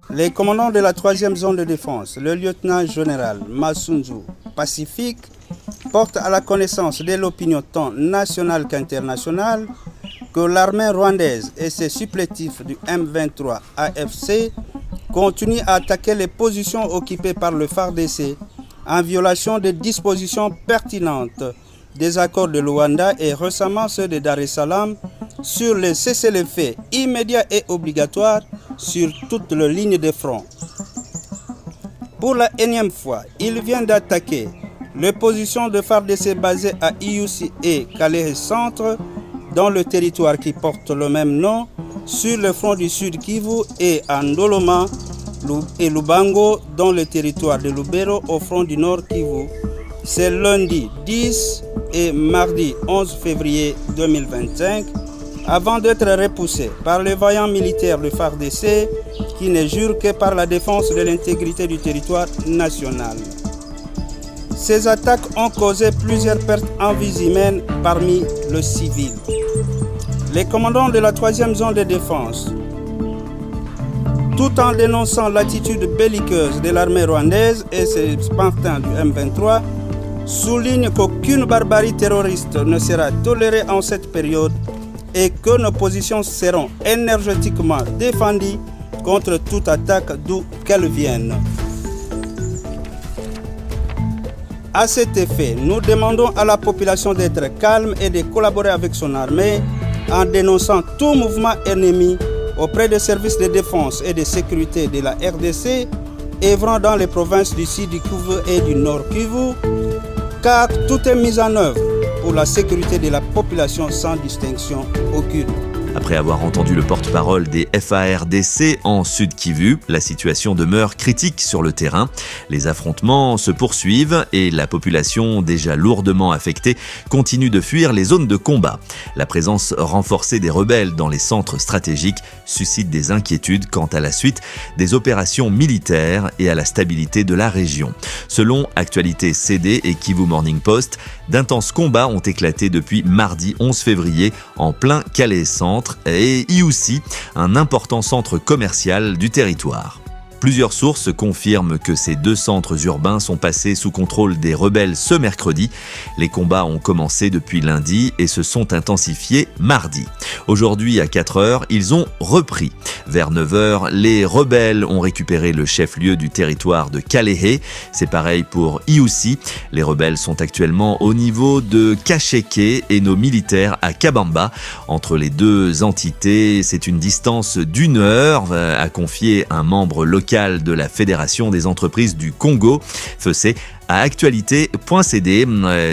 Les commandants de la 3e zone de défense, le lieutenant-général Masunzu Pacifique, portent à la connaissance de l'opinion tant nationale qu'internationale que l'armée rwandaise et ses supplétifs du M23 AFC continuent à attaquer les positions occupées par le FARDC en violation des dispositions pertinentes des accords de Luanda et récemment ceux de Dar es Salaam sur le cessez-le-feu immédiat et obligatoire sur toute la ligne de front. Pour la énième fois, il vient d'attaquer les positions de FARDC basées à Iusi et Kalehe Centre dans le territoire qui porte le même nom sur le front du Sud Kivu et à Ndoloma et Lubango dans le territoire de Lubero au front du Nord Kivu. C'est lundi 10 et mardi 11 février 2025 avant d'être repoussé par les vaillants militaires de FARDC qui ne jurent que par la défense de l'intégrité du territoire national. Ces attaques ont causé plusieurs pertes en vies humaines parmi les civils. Les commandants de la 3e zone de défense, tout en dénonçant l'attitude belliqueuse de l'armée rwandaise et ses pantins du M23, soulignent qu'aucune barbarie terroriste ne sera tolérée en cette période et que nos positions seront énergétiquement défendues contre toute attaque d'où qu'elle vienne. À cet effet, nous demandons à la population d'être calme et de collaborer avec son armée en dénonçant tout mouvement ennemi auprès des services de défense et de sécurité de la RDC œuvrant dans les provinces du Sud Kivu et du Nord Kivu, car tout est mis en œuvre pour la sécurité de la population sans distinction aucune. Après avoir entendu le porte-parole des FARDC en Sud Kivu, la situation demeure critique sur le terrain. Les affrontements se poursuivent et la population, déjà lourdement affectée, continue de fuir les zones de combat. La présence renforcée des rebelles dans les centres stratégiques suscite des inquiétudes quant à la suite des opérations militaires et à la stabilité de la région. Selon Actualité CD et Kivu Morning Post, d'intenses combats ont éclaté depuis mardi 11 février en plein Kalehe Centre et Iusi, un important centre commercial du territoire. Plusieurs sources confirment que ces deux centres urbains sont passés sous contrôle des rebelles ce mercredi. Les combats ont commencé depuis lundi et se sont intensifiés mardi. Aujourd'hui à 4h, ils ont repris. Vers 9h, les rebelles ont récupéré le chef-lieu du territoire de Kalehe. C'est pareil pour Iusi. Les rebelles sont actuellement au niveau de Kasheke et nos militaires à Kabamba. Entre les deux entités, c'est une distance d'1 heure, a confié un membre local de la Fédération des entreprises du Congo, FEC, à actualité.cd.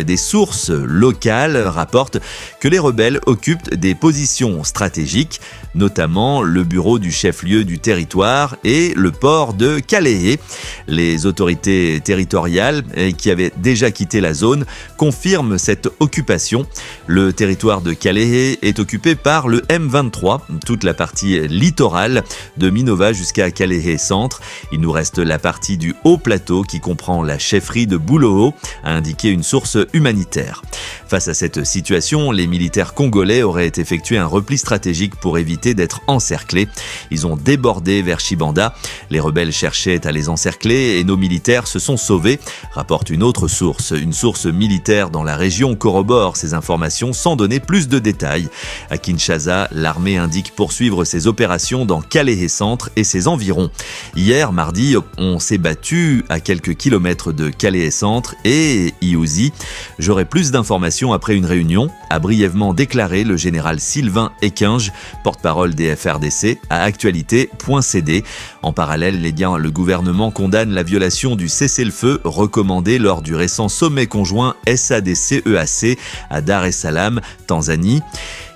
Des sources locales rapportent que les rebelles occupent des positions stratégiques, notamment le bureau du chef-lieu du territoire et le port de Kalehe. Les autorités territoriales qui avaient déjà quitté la zone confirment cette occupation. Le territoire de Kalehe est occupé par le M23, toute la partie littorale de Minova jusqu'à Kalehe Centre. Il nous reste la partie du haut plateau qui comprend la chefferie de Bouloho, a indiqué une source humanitaire. Face à cette situation, les militaires congolais auraient effectué un repli stratégique pour éviter d'être encerclés. Ils ont débordé vers Chibanda. Les rebelles cherchaient à les encercler et nos militaires se sont sauvés, rapporte une autre source. Une source militaire dans la région corrobore ces informations sans donner plus de détails. À Kinshasa, l'armée indique poursuivre ses opérations dans Kalehe Centre et ses environs. Hier, mardi, on s'est battu à quelques kilomètres de Kalehe Centre et Iusi. J'aurai plus d'informations après une réunion, a brièvement déclaré le général Sylvain Ekinge, porte-parole des FRDC, à actualité.cd. En parallèle, le gouvernement condamne la violation du cessez-le-feu recommandé lors du récent sommet conjoint SADC-EAC à Dar es Salaam, Tanzanie.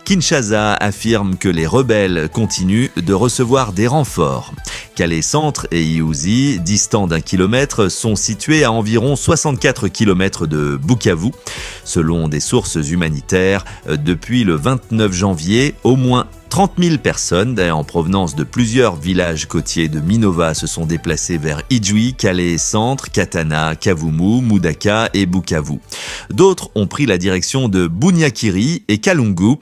Kinshasa affirme que les rebelles continuent de recevoir des renforts. Kalehe Centre et Iusi, distants d'1 kilomètre, sont situés à environ 64 km de Bukavu. Selon des sources humanitaires, depuis le 29 janvier, au moins 30 000 personnes en provenance de plusieurs villages côtiers de Minova se sont déplacées vers Ijwi, Kalehe Centre, Katana, Kavumu, Mudaka et Bukavu. D'autres ont pris la direction de Bunyakiri et Kalungu.